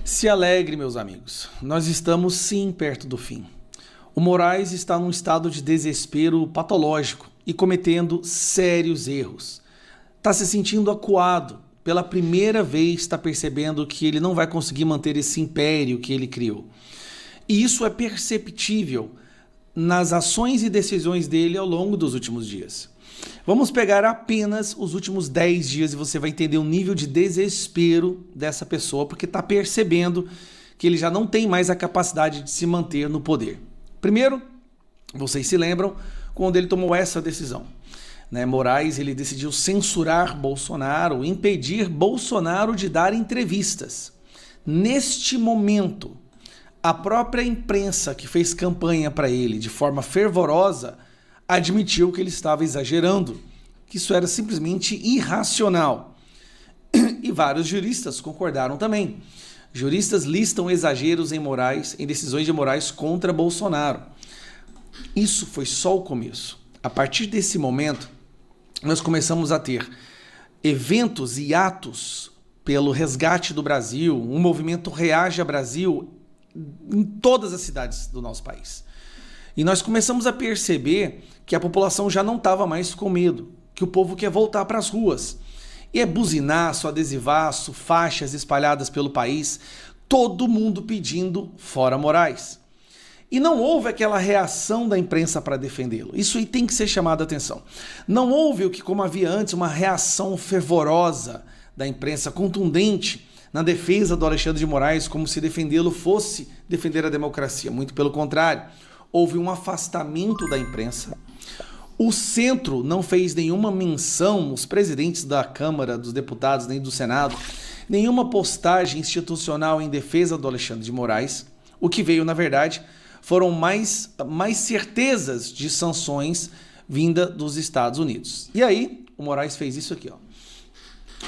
Se alegre, meus amigos. Nós estamos sim perto do fim. O Moraes está num estado de desespero patológico e cometendo sérios erros. Está se sentindo acuado. Pela primeira vez está percebendo que ele não vai conseguir manter esse império que ele criou. E isso é perceptível nas ações e decisões dele ao longo dos últimos dias. Vamos pegar apenas os últimos 10 dias e você vai entender o nível de desespero dessa pessoa, porque está percebendo que ele já não tem mais a capacidade de se manter no poder. Primeiro, vocês se lembram quando ele tomou essa decisão. Moraes ele decidiu censurar Bolsonaro, impedir Bolsonaro de dar entrevistas. Neste momento, a própria imprensa que fez campanha para ele de forma fervorosa admitiu que ele estava exagerando, que isso era simplesmente irracional. E vários juristas concordaram também. Juristas listam exageros em decisões de Moraes contra Bolsonaro. Isso foi só o começo. A partir desse momento, nós começamos a ter eventos e atos pelo resgate do Brasil, um movimento Reage a Brasil em todas as cidades do nosso país. E nós começamos a perceber que a população já não estava mais com medo, que o povo quer voltar para as ruas. E é buzinaço, adesivaço, faixas espalhadas pelo país, todo mundo pedindo fora Moraes. E não houve aquela reação da imprensa para defendê-lo. Isso aí tem que ser chamado a atenção. Não houve o que, como havia antes, uma reação fervorosa da imprensa, contundente, na defesa do Alexandre de Moraes, como se defendê-lo fosse defender a democracia. Muito pelo contrário. Houve um afastamento da imprensa. O centro não fez nenhuma menção, os presidentes da Câmara, dos deputados, nem do Senado, nenhuma postagem institucional em defesa do Alexandre de Moraes. O que veio, na verdade, foram mais certezas de sanções vinda dos Estados Unidos. E aí, o Moraes fez isso aqui, ó.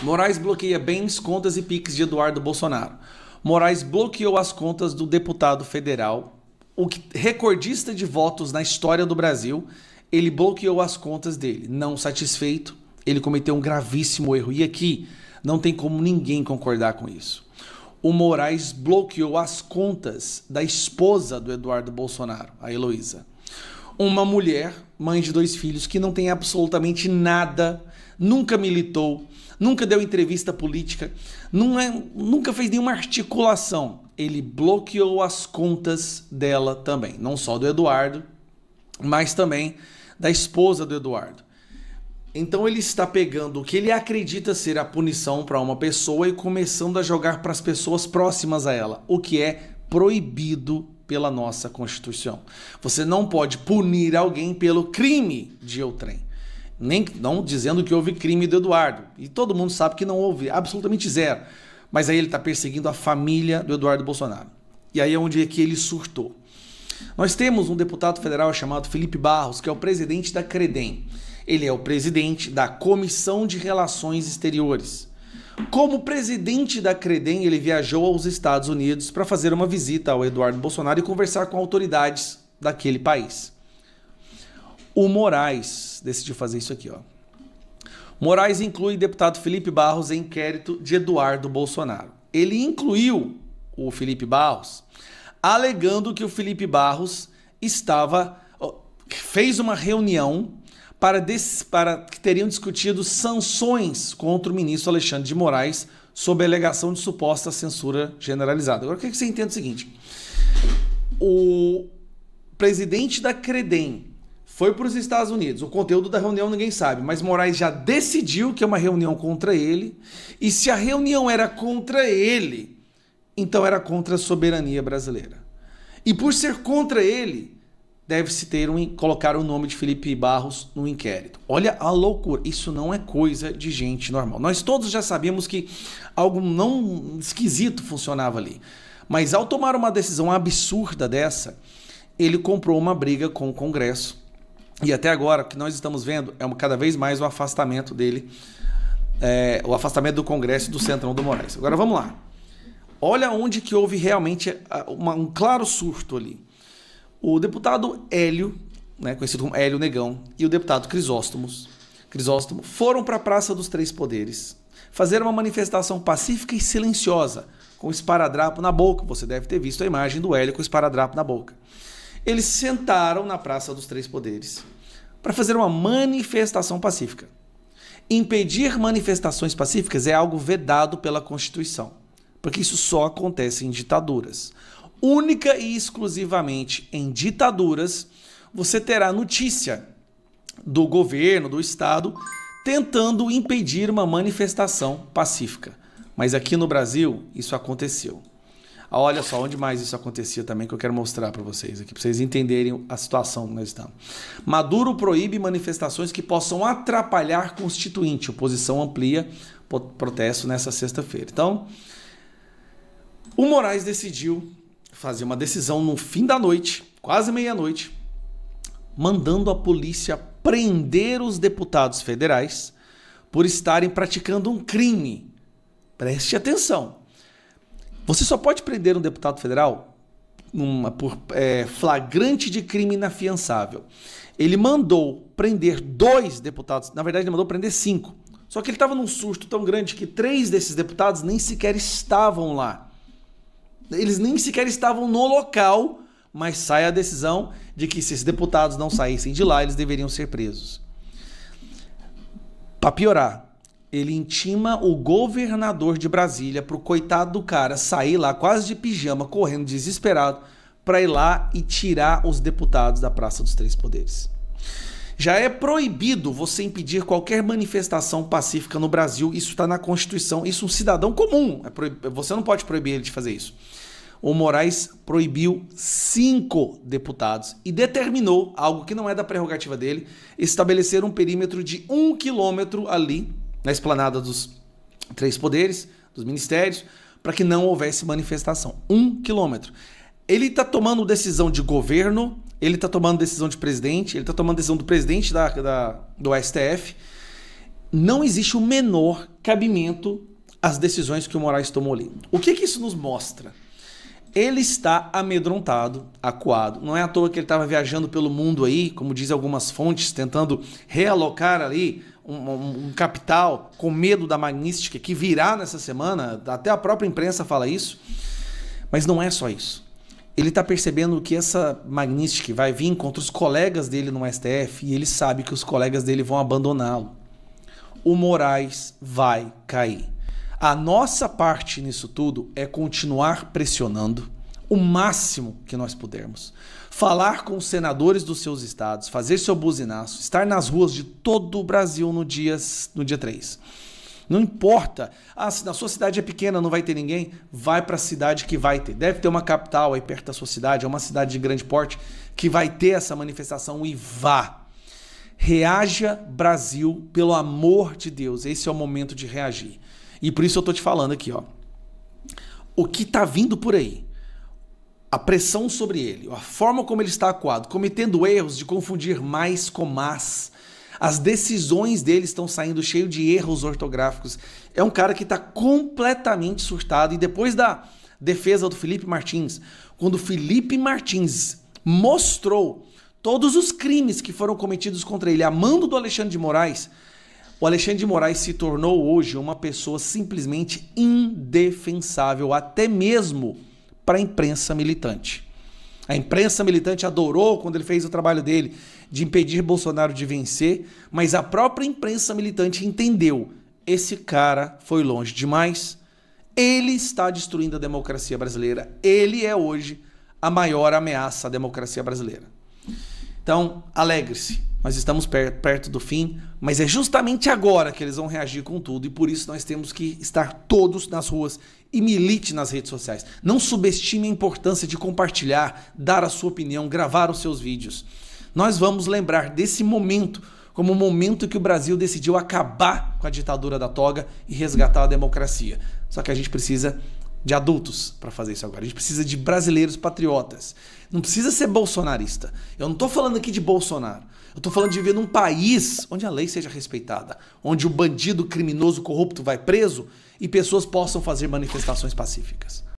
Moraes bloqueia bens, contas e PIX de Eduardo Bolsonaro. Moraes bloqueou as contas do deputado federal, o recordista de votos na história do Brasil. Ele bloqueou as contas dele. Não satisfeito, ele cometeu um gravíssimo erro. E aqui não tem como ninguém concordar com isso. O Moraes bloqueou as contas da esposa do Eduardo Bolsonaro, a Heloísa. Uma mulher, mãe de 2 filhos, que não tem absolutamente nada, nunca militou, nunca deu entrevista política, nunca fez nenhuma articulação. Ele bloqueou as contas dela também, não só do Eduardo, mas também da esposa do Eduardo. Então ele está pegando o que ele acredita ser a punição para uma pessoa e começando a jogar para as pessoas próximas a ela, o que é proibido pela nossa Constituição. Você não pode punir alguém pelo crime de outrem. Não dizendo que houve crime do Eduardo. E todo mundo sabe que não houve, absolutamente zero. Mas aí ele está perseguindo a família do Eduardo Bolsonaro. E aí é onde é que ele surtou. Nós temos um deputado federal chamado Felipe Barros, que é o presidente da CREDEM. Ele é o presidente da Comissão de Relações Exteriores. Como presidente da CREDEM, ele viajou aos Estados Unidos para fazer uma visita ao Eduardo Bolsonaro e conversar com autoridades daquele país. O Moraes decidiu fazer isso aqui, ó. Moraes inclui deputado Felipe Barros em inquérito de Eduardo Bolsonaro. Ele incluiu o Felipe Barros, alegando que o Felipe Barros fez uma reunião que teriam discutido sanções contra o ministro Alexandre de Moraes sob a alegação de suposta censura generalizada. Agora, o que você entende é o seguinte: o presidente da CREDEM foi para os Estados Unidos. O conteúdo da reunião ninguém sabe, mas Moraes já decidiu que é uma reunião contra ele, e se a reunião era contra ele, então era contra a soberania brasileira. E por ser contra ele, deve-se colocar o nome de Felipe Barros no inquérito. Olha a loucura, isso não é coisa de gente normal. Nós todos já sabíamos que algo não esquisito funcionava ali. Mas ao tomar uma decisão absurda dessa, ele comprou uma briga com o Congresso. E até agora, o que nós estamos vendo é cada vez mais o afastamento dele, o afastamento do Congresso e do Centrão do Moraes. Agora vamos lá. Olha onde que houve realmente um claro surto ali. O deputado Hélio, conhecido como Hélio Negão, e o deputado Crisóstomo foram para a Praça dos Três Poderes fazer uma manifestação pacífica e silenciosa com esparadrapo na boca. Você deve ter visto a imagem do Hélio com esparadrapo na boca. Eles sentaram na Praça dos Três Poderes para fazer uma manifestação pacífica. Impedir manifestações pacíficas é algo vedado pela Constituição, porque isso só acontece em ditaduras. Única e exclusivamente em ditaduras, você terá notícia do governo, do Estado, tentando impedir uma manifestação pacífica. Mas aqui no Brasil, isso aconteceu. Olha só onde mais isso acontecia também, que eu quero mostrar para vocês aqui, para vocês entenderem a situação que nós estamos. Maduro proíbe manifestações que possam atrapalhar constituinte. Oposição amplia protesto nessa sexta-feira. Então, o Moraes decidiu fazer uma decisão no fim da noite, quase meia-noite, mandando a polícia prender os deputados federais por estarem praticando um crime. Preste atenção. Você só pode prender um deputado federal por flagrante de crime inafiançável. Ele mandou prender 2 deputados, na verdade ele mandou prender 5. Só que ele estava num susto tão grande que 3 desses deputados nem sequer estavam lá. Eles nem sequer estavam no local, mas sai a decisão de que se esses deputados não saíssem de lá, eles deveriam ser presos. Para piorar, ele intima o governador de Brasília para o coitado do cara sair lá quase de pijama, correndo desesperado, para ir lá e tirar os deputados da Praça dos Três Poderes. Já é proibido você impedir qualquer manifestação pacífica no Brasil, isso está na Constituição, isso é um cidadão comum, você não pode proibir ele de fazer isso. O Moraes proibiu 5 deputados e determinou, algo que não é da prerrogativa dele, estabelecer um perímetro de 1 quilômetro ali, na esplanada dos Três Poderes, dos ministérios, para que não houvesse manifestação. 1 quilômetro. Ele está tomando decisão de governo, ele está tomando decisão de presidente, ele está tomando decisão do presidente do STF. Não existe o menor cabimento às decisões que o Moraes tomou ali. O que isso nos mostra? Ele está amedrontado, acuado. Não é à toa que ele estava viajando pelo mundo aí, como dizem algumas fontes, tentando realocar ali um capital com medo da Magnística que virá nessa semana. Até a própria imprensa fala isso. Mas não é só isso. Ele está percebendo que essa Magnística vai vir contra os colegas dele no STF e ele sabe que os colegas dele vão abandoná-lo. O Moraes vai cair. A nossa parte nisso tudo é continuar pressionando o máximo que nós pudermos. Falar com os senadores dos seus estados, fazer seu buzinaço, estar nas ruas de todo o Brasil no dia 3. Não importa, se na sua cidade é pequena, não vai ter ninguém, vai para a cidade que vai ter. Deve ter uma capital aí perto da sua cidade, é uma cidade de grande porte, que vai ter essa manifestação e vá. Reaja, Brasil, pelo amor de Deus, esse é o momento de reagir. E por isso eu estou te falando aqui, ó. O que está vindo por aí, a pressão sobre ele, a forma como ele está acuado, cometendo erros de confundir mais com mas, as decisões dele estão saindo cheio de erros ortográficos. É um cara que está completamente surtado. E depois da defesa do Felipe Martins, quando o Felipe Martins mostrou todos os crimes que foram cometidos contra ele, a mando do Alexandre de Moraes, o Alexandre de Moraes se tornou hoje uma pessoa simplesmente indefensável, até mesmo para a imprensa militante. A imprensa militante adorou quando ele fez o trabalho dele de impedir Bolsonaro de vencer, mas a própria imprensa militante entendeu: esse cara foi longe demais, ele está destruindo a democracia brasileira, ele é hoje a maior ameaça à democracia brasileira. Então, alegre-se, nós estamos perto do fim, mas é justamente agora que eles vão reagir com tudo e por isso nós temos que estar todos nas ruas e milite nas redes sociais. Não subestime a importância de compartilhar, dar a sua opinião, gravar os seus vídeos. Nós vamos lembrar desse momento como o momento que o Brasil decidiu acabar com a ditadura da toga e resgatar a democracia. Só que a gente precisa de adultos para fazer isso agora. A gente precisa de brasileiros patriotas. Não precisa ser bolsonarista. Eu não estou falando aqui de Bolsonaro. Eu estou falando de viver num país onde a lei seja respeitada, onde o bandido criminoso corrupto vai preso e pessoas possam fazer manifestações pacíficas.